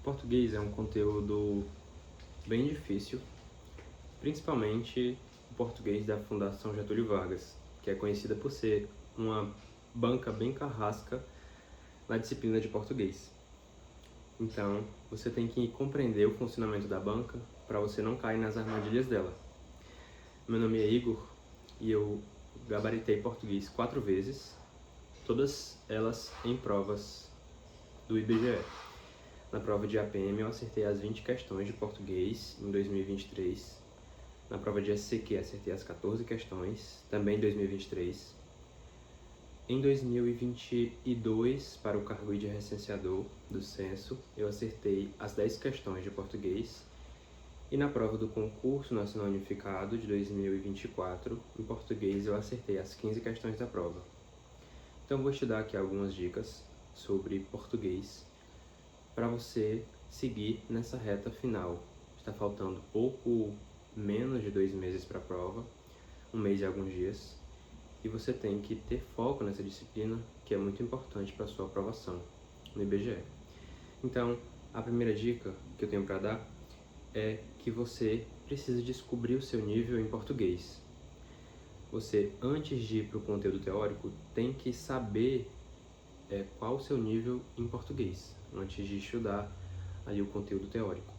Português é um conteúdo bem difícil, principalmente o português da Fundação Getúlio Vargas, que é conhecida por ser uma banca bem carrasca na disciplina de português. Então, você tem que compreender o funcionamento da banca para você não cair nas armadilhas dela. Meu nome é Igor e eu gabaritei português 4 vezes, todas elas em provas do IBGE. Na prova de APM eu acertei as 20 questões de português em 2023. Na prova de SCQ acertei as 14 questões, também em 2023. Em 2022, para o cargo de recenseador do censo, eu acertei as 10 questões de português. E na prova do concurso nacional unificado de 2024, em português eu acertei as 15 questões da prova. Então vou te dar aqui algumas dicas sobre português para você seguir nessa reta final. Está faltando pouco menos de 2 meses para a prova, 1 mês e alguns dias, e você tem que ter foco nessa disciplina, que é muito importante para a sua aprovação no IBGE. Então, a primeira dica que eu tenho para dar é que você precisa descobrir o seu nível em português. Você, antes de ir para o conteúdo teórico, tem que saber qual o seu nível em português, antes de estudar ali o conteúdo teórico.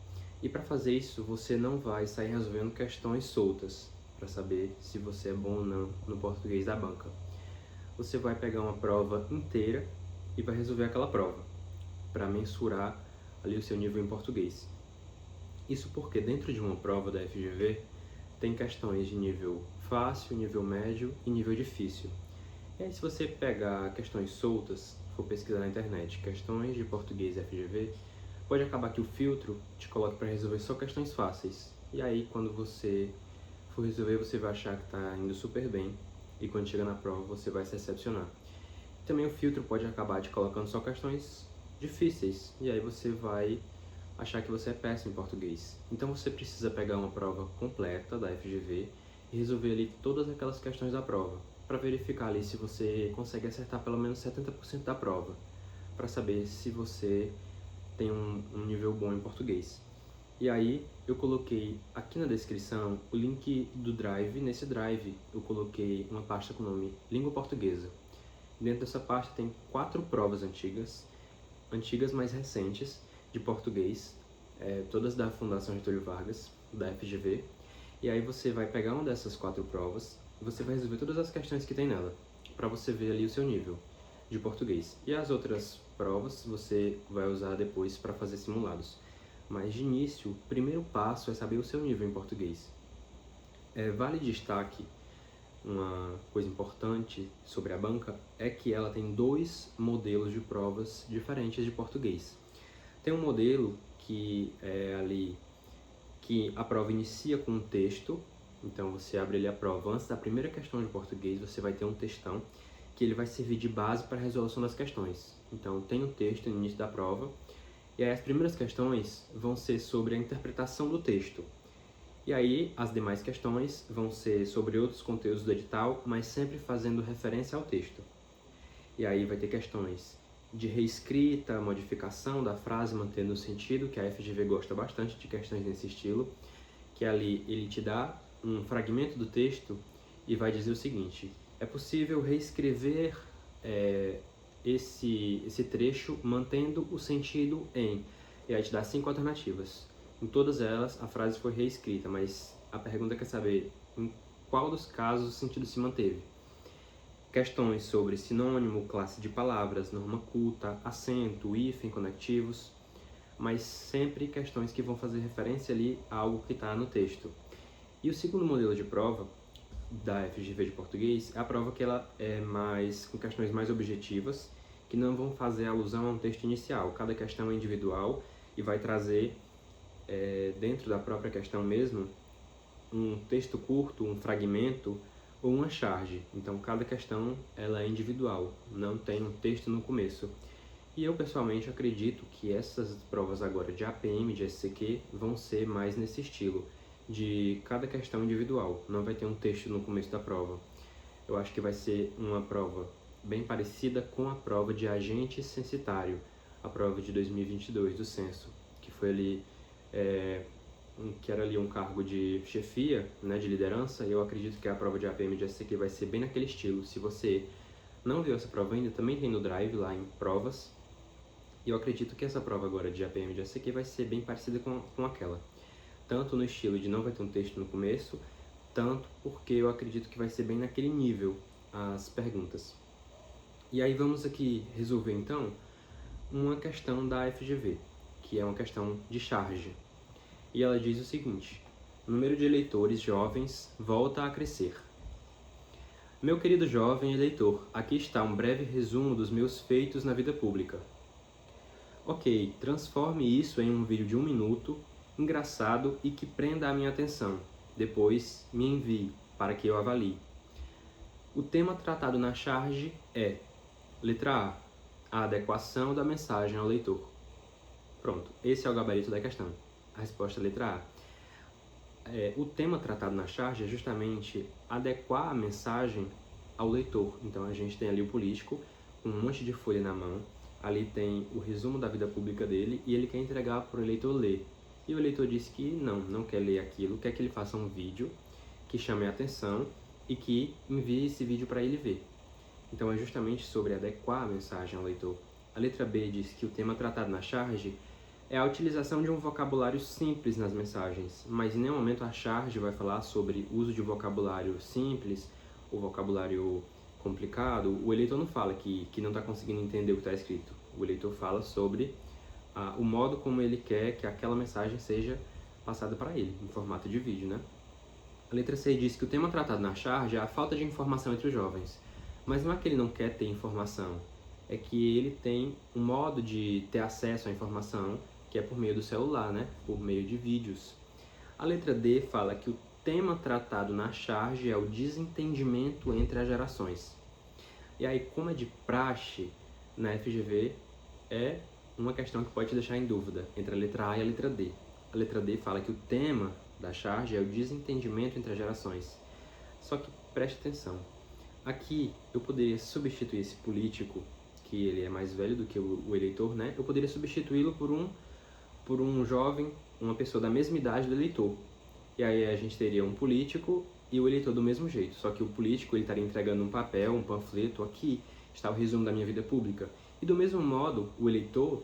E para fazer isso, você não vai sair resolvendo questões soltas para saber se você é bom ou não no português da banca. Você vai pegar uma prova inteira e vai resolver aquela prova para mensurar ali o seu nível em português. Isso porque dentro de uma prova da FGV tem questões de nível fácil, nível médio e nível difícil. E aí, se você pegar questões soltas, for pesquisar na internet, questões de português FGV, pode acabar que o filtro te coloque para resolver só questões fáceis. E aí, quando você for resolver, você vai achar que está indo super bem. E quando chega na prova, você vai se decepcionar. Também o filtro pode acabar te colocando só questões difíceis. E aí você vai achar que você é péssimo em português. Então você precisa pegar uma prova completa da FGV e resolver ali todas aquelas questões da prova, para verificar ali se você consegue acertar pelo menos 70% da prova, para saber se você tem um nível bom em português. E aí eu coloquei aqui na descrição o link do Drive. Nesse Drive eu coloquei uma pasta com o nome Língua Portuguesa. Dentro dessa pasta tem 4 provas antigas mais recentes, de português, todas da Fundação Getúlio Vargas, da FGV. E aí você vai pegar uma dessas 4 provas e você vai resolver todas as questões que tem nela, para você ver ali o seu nível de português. E as outras provas você vai usar depois para fazer simulados. Mas de início, o primeiro passo é saber o seu nível em português. Vale destaque, uma coisa importante sobre a banca é que ela tem 2 modelos de provas diferentes de português. Tem um modelo que é ali que a prova inicia com um texto, então você abre ali a prova antes da primeira questão de português, você vai ter um textão que ele vai servir de base para a resolução das questões. Então tem um texto no início da prova, e aí as primeiras questões vão ser sobre a interpretação do texto. E aí as demais questões vão ser sobre outros conteúdos do edital, mas sempre fazendo referência ao texto. E aí vai ter questões de reescrita, modificação da frase, mantendo o sentido, que a FGV gosta bastante de questões nesse estilo, que ali ele te dá um fragmento do texto e vai dizer o seguinte: é possível reescrever esse trecho mantendo o sentido em... E aí te dá 5 alternativas. Em todas elas a frase foi reescrita, mas a pergunta quer saber em qual dos casos o sentido se manteve. Questões sobre sinônimo, classe de palavras, norma culta, acento, hífen, conectivos, mas sempre questões que vão fazer referência ali a algo que está no texto. E o segundo modelo de prova da FGV de português é a prova que ela é com questões mais objetivas, que não vão fazer alusão a um texto inicial. Cada questão é individual e vai trazer, dentro da própria questão mesmo, um texto curto, um fragmento ou uma charge. Então cada questão ela é individual, não tem um texto no começo. E eu pessoalmente acredito que essas provas agora de APM, de SCQ, vão ser mais nesse estilo, de cada questão individual, não vai ter um texto no começo da prova. Eu acho que vai ser uma prova bem parecida com a prova de agente censitário, a prova de 2022 do censo, foi ali, que era ali um cargo de chefia, né, de liderança, e eu acredito que a prova de APM de SCQ vai ser bem naquele estilo. Se você não viu essa prova ainda, também tem no Drive, lá em provas, e eu acredito que essa prova agora de APM de SCQ vai ser bem parecida com aquela. Tanto no estilo de não vai ter um texto no começo, tanto porque eu acredito que vai ser bem naquele nível as perguntas. E aí vamos aqui resolver então uma questão da FGV, que é uma questão de charge. E ela diz o seguinte: o número de eleitores jovens volta a crescer. Meu querido jovem eleitor, aqui está um breve resumo dos meus feitos na vida pública. Ok, transforme isso em um vídeo de 1 minuto, engraçado e que prenda a minha atenção. Depois me envie para que eu avalie. O tema tratado na charge é: letra A adequação da mensagem ao leitor. Pronto, esse é o gabarito da questão. A resposta é letra A. O tema tratado na charge é justamente adequar a mensagem ao leitor. Então a gente tem ali o político com um monte de folha na mão, ali tem o resumo da vida pública dele e ele quer entregar para o eleitor ler. E o eleitor diz que não quer ler aquilo, quer que ele faça um vídeo que chame a atenção e que envie esse vídeo para ele ver. Então é justamente sobre adequar a mensagem ao leitor. A letra B diz que o tema tratado na charge é a utilização de um vocabulário simples nas mensagens, mas em nenhum momento a charge vai falar sobre uso de vocabulário simples ou vocabulário complicado. O eleitor não fala que não está conseguindo entender o que está escrito. O eleitor fala sobre o modo como ele quer que aquela mensagem seja passada para ele, em formato de vídeo, né? A letra C diz que o tema tratado na charge é a falta de informação entre os jovens, mas não é que ele não quer ter informação, é que ele tem um modo de ter acesso à informação que é por meio do celular, né? Por meio de vídeos. A letra D fala que o tema tratado na charge é o desentendimento entre as gerações. E aí, como é de praxe na FGV, é uma questão que pode te deixar em dúvida entre a letra A e a letra D. A letra D fala que o tema da charge é o desentendimento entre as gerações. Só que preste atenção. Aqui eu poderia substituir esse político, que ele é mais velho do que o eleitor, né? Eu poderia substituí-lo por um jovem, uma pessoa da mesma idade do eleitor. E aí a gente teria um político e o eleitor do mesmo jeito. Só que o político ele estaria entregando um papel, um panfleto, aqui está o resumo da minha vida pública. E do mesmo modo, o eleitor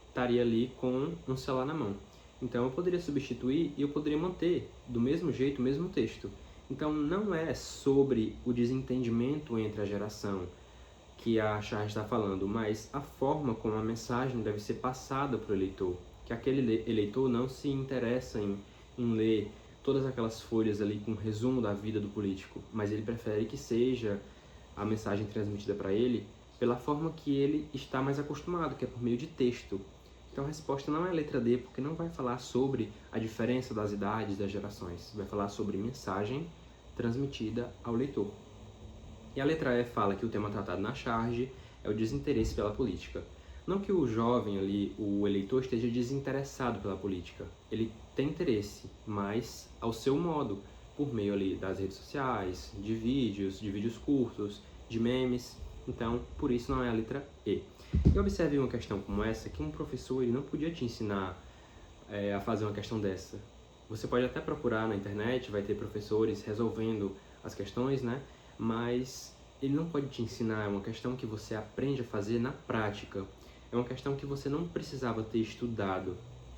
estaria ali com um celular na mão. Então eu poderia substituir e eu poderia manter do mesmo jeito o mesmo texto. Então não é sobre o desentendimento entre a geração que a charge está falando, mas a forma como a mensagem deve ser passada para o eleitor. Que aquele eleitor não se interessa em ler todas aquelas folhas ali com resumo da vida do político, mas ele prefere que seja a mensagem transmitida para ele pela forma que ele está mais acostumado, que é por meio de texto. Então a resposta não é a letra D, porque não vai falar sobre a diferença das idades, das gerações. Vai falar sobre mensagem transmitida ao leitor. E a letra E fala que o tema tratado na charge é o desinteresse pela política. Não que o jovem ali, o eleitor, esteja desinteressado pela política. Ele tem interesse, mas ao seu modo, por meio ali das redes sociais, de vídeos curtos, de memes. Então, por isso não é a letra E. E observe uma questão como essa, que um professor ele não podia te ensinar a fazer uma questão dessa. Você pode até procurar na internet, vai ter professores resolvendo as questões, né? Mas ele não pode te ensinar, é uma questão que você aprende a fazer na prática. É uma questão que você não precisava ter estudado,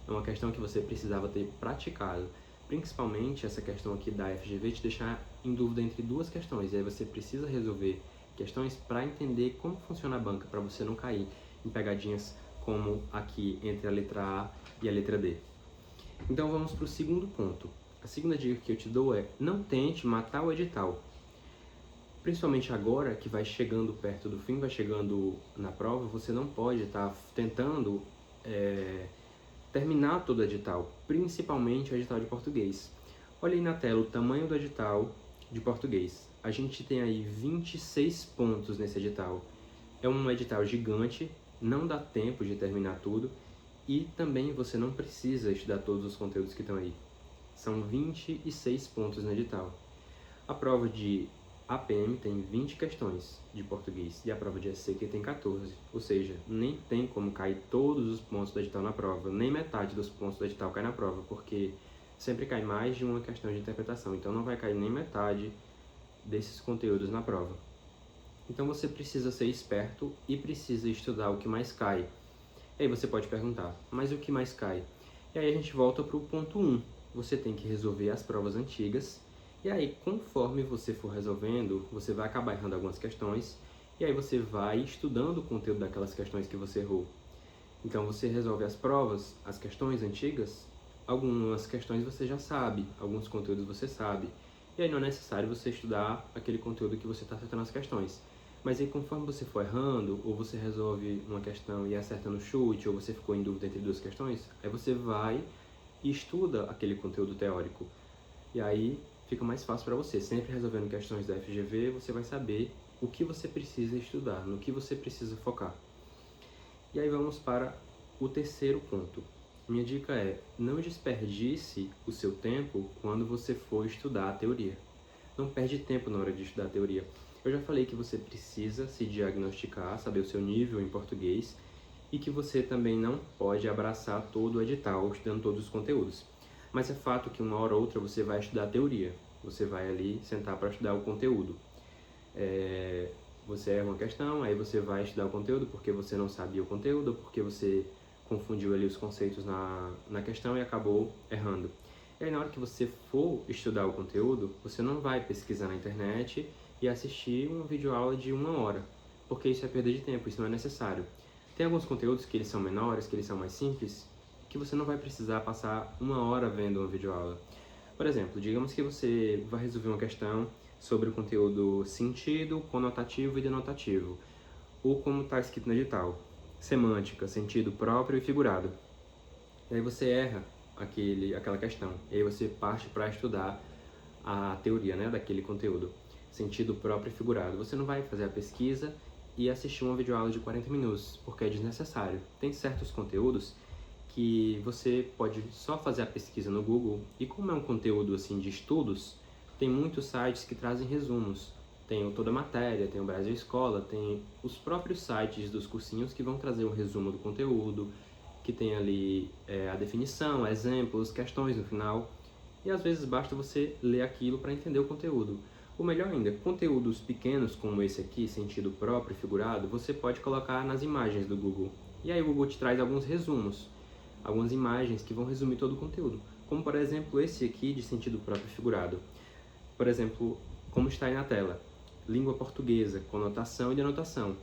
é uma questão que você precisava ter praticado. Principalmente essa questão aqui da FGV te deixar em dúvida entre duas questões, e aí você precisa resolver questões para entender como funciona a banca, para você não cair em pegadinhas como aqui entre a letra A e a letra D. Então vamos para o segundo ponto. A segunda dica que eu te dou é: não tente matar o edital. Principalmente agora que vai chegando perto do fim, vai chegando na prova, você não pode estar tentando terminar todo o edital, principalmente o edital de português. Olha aí na tela o tamanho do edital de português. A gente tem aí 26 pontos nesse edital. É um edital gigante, não dá tempo de terminar tudo e também você não precisa estudar todos os conteúdos que estão aí. São 26 pontos no edital. A prova de A PM tem 20 questões de português e a prova de SCQ tem 14. Ou seja, nem tem como cair todos os pontos do edital na prova, nem metade dos pontos do edital cai na prova, porque sempre cai mais de uma questão de interpretação. Então não vai cair nem metade desses conteúdos na prova. Então você precisa ser esperto e precisa estudar o que mais cai. E aí você pode perguntar, mas o que mais cai? E aí a gente volta para o ponto 1. Você tem que resolver as provas antigas. E aí, conforme você for resolvendo, você vai acabar errando algumas questões. E aí você vai estudando o conteúdo daquelas questões que você errou. Então você resolve as provas, as questões antigas. Algumas questões você já sabe, alguns conteúdos você sabe. E aí não é necessário você estudar aquele conteúdo que você está acertando as questões. Mas aí conforme você for errando, ou você resolve uma questão e acerta no chute, ou você ficou em dúvida entre duas questões, aí você vai e estuda aquele conteúdo teórico. E aí fica mais fácil para você. Sempre resolvendo questões da FGV, você vai saber o que você precisa estudar, no que você precisa focar. E aí vamos para o terceiro ponto. Minha dica é, não desperdice o seu tempo quando você for estudar a teoria. Não perde tempo na hora de estudar a teoria. Eu já falei que você precisa se diagnosticar, saber o seu nível em português e que você também não pode abraçar todo o edital estudando todos os conteúdos. Mas é fato que uma hora ou outra você vai estudar a teoria. Você vai ali sentar para estudar o conteúdo. Você erra uma questão, aí você vai estudar o conteúdo porque você não sabia o conteúdo, porque você confundiu ali os conceitos na questão e acabou errando. E aí na hora que você for estudar o conteúdo, você não vai pesquisar na internet e assistir uma videoaula de 1 hora, porque isso é perda de tempo, isso não é necessário. Tem alguns conteúdos que eles são menores, que eles são mais simples, que você não vai precisar passar 1 hora vendo uma videoaula. Por exemplo, digamos que você vai resolver uma questão sobre o conteúdo sentido, conotativo e denotativo, ou como está escrito no edital, semântica, sentido próprio e figurado. E aí você erra aquela questão, e aí você parte para estudar a teoria, né, daquele conteúdo, sentido próprio e figurado. Você não vai fazer a pesquisa e assistir uma videoaula de 40 minutos, porque é desnecessário. Tem certos conteúdos que você pode só fazer a pesquisa no Google, e como é um conteúdo assim de estudos, tem muitos sites que trazem resumos. Tem o Toda Matéria, tem o Brasil Escola, tem os próprios sites dos cursinhos que vão trazer um resumo do conteúdo, que tem ali a definição, exemplos, questões no final. E às vezes basta você ler aquilo para entender o conteúdo. Ou melhor ainda, conteúdos pequenos como esse aqui, sentido próprio e figurado, você pode colocar nas imagens do Google. E aí o Google te traz alguns resumos, algumas imagens que vão resumir todo o conteúdo. Como por exemplo esse aqui de sentido próprio e figurado. Por exemplo, como está aí na tela, língua portuguesa, conotação e denotação.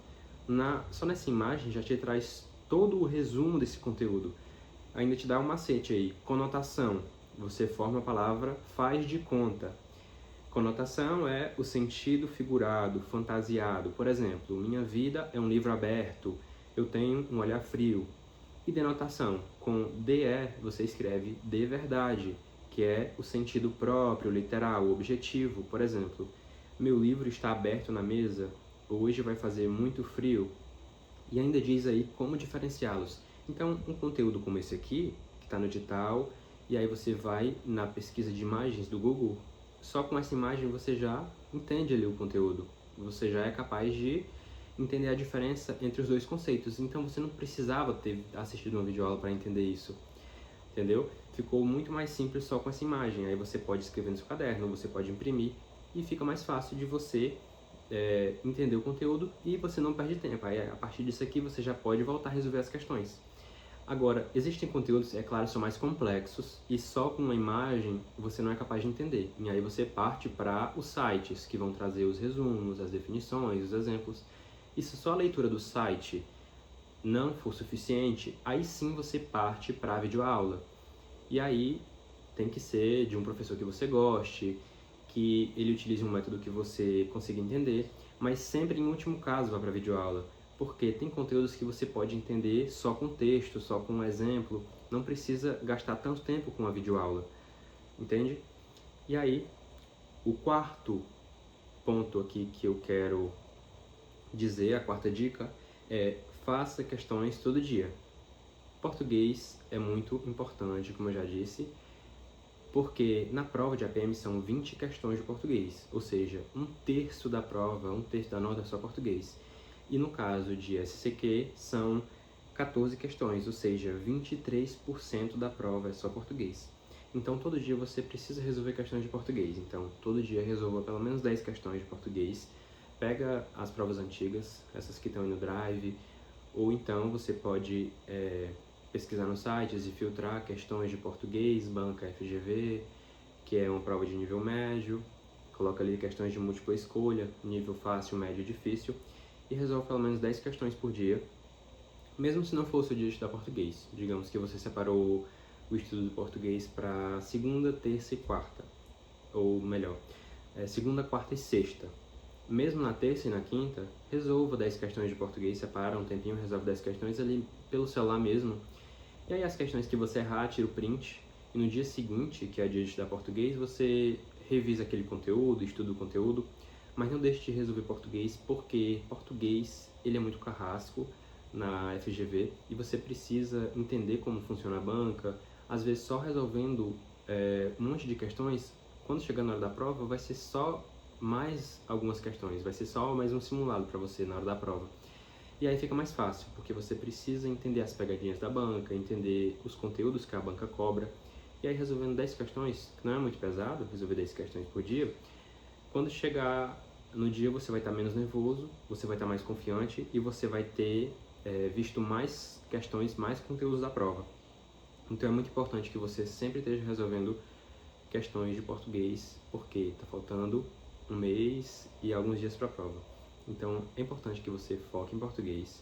Só nessa imagem já te traz todo o resumo desse conteúdo. Ainda te dá um macete aí, conotação. Você forma a palavra faz de conta. Conotação é o sentido figurado, fantasiado. Por exemplo, minha vida é um livro aberto, eu tenho um olhar frio. E denotação, com DE você escreve de verdade, que é o sentido próprio, literal, objetivo. Por exemplo, meu livro está aberto na mesa, hoje vai fazer muito frio. E ainda diz aí como diferenciá-los. Então, um conteúdo como esse aqui, que está no edital, e aí você vai na pesquisa de imagens do Google, só com essa imagem você já entende ali o conteúdo. Você já é capaz de entender a diferença entre os dois conceitos. Então você não precisava ter assistido uma videoaula para entender isso, entendeu? Ficou muito mais simples só com essa imagem. Aí você pode escrever no seu caderno, você pode imprimir e fica mais fácil de você entender o conteúdo e você não perde tempo. Aí a partir disso aqui você já pode voltar a resolver as questões. Agora, existem conteúdos, é claro, são mais complexos e só com uma imagem você não é capaz de entender. E aí você parte para os sites que vão trazer os resumos, as definições, os exemplos. E se só a leitura do site não for suficiente, aí sim você parte para a videoaula. E aí tem que ser de um professor que você goste, que ele utilize um método que você consiga entender, mas sempre em último caso vá para a videoaula, porque tem conteúdos que você pode entender só com texto, só com um exemplo, não precisa gastar tanto tempo com a videoaula, entende? E aí, o quarto ponto aqui que eu quero dizer, a quarta dica, é faça questões todo dia. Português é muito importante, como eu já disse, Porque na prova de APM são 20 questões de português, ou seja, um terço da prova, um terço da nota é só português. E no caso de SCQ são 14 questões, ou seja, 23% da prova é só português. Então todo dia você precisa resolver questões de português. Então todo dia resolva pelo menos 10 questões de português. Pega as provas antigas, essas que estão aí no Drive, ou então você pode pesquisar nos sites e filtrar questões de português, banca FGV, que é uma prova de nível médio. Coloca ali questões de múltipla escolha, nível fácil, médio e difícil, e resolve pelo menos 10 questões por dia, mesmo se não fosse o dia de estudar português. Digamos que você separou o estudo do português para segunda, terça e quarta, ou melhor, segunda, quarta e sexta. Mesmo na terça e na quinta, resolva 10 questões de português, separa um tempinho, resolve 10 questões ali pelo celular mesmo. E aí as questões que você errar, tira o print, e no dia seguinte, que é o dia de estudar português, você revisa aquele conteúdo, estuda o conteúdo, mas não deixe de resolver português, porque português ele é muito carrasco na FGV e você precisa entender como funciona a banca. Às vezes só resolvendo um monte de questões, quando chegar na hora da prova vai ser só mais algumas questões, vai ser só mais um simulado para você na hora da prova. E aí fica mais fácil, porque você precisa entender as pegadinhas da banca, entender os conteúdos que a banca cobra. E aí resolvendo 10 questões, que não é muito pesado, resolver 10 questões por dia, quando chegar no dia você vai estar menos nervoso, você vai estar mais confiante e você vai ter visto mais questões, mais conteúdos da prova. Então é muito importante que você sempre esteja resolvendo questões de português, porque está faltando um mês e alguns dias para a prova. Então é importante que você foque em português,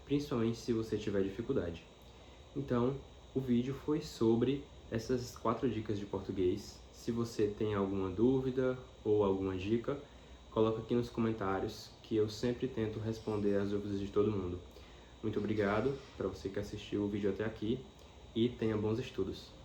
principalmente se você tiver dificuldade. Então o vídeo foi sobre essas 4 dicas de português. Se você tem alguma dúvida ou alguma dica, coloca aqui nos comentários que eu sempre tento responder as dúvidas de todo mundo. Muito obrigado para você que assistiu o vídeo até aqui e tenha bons estudos.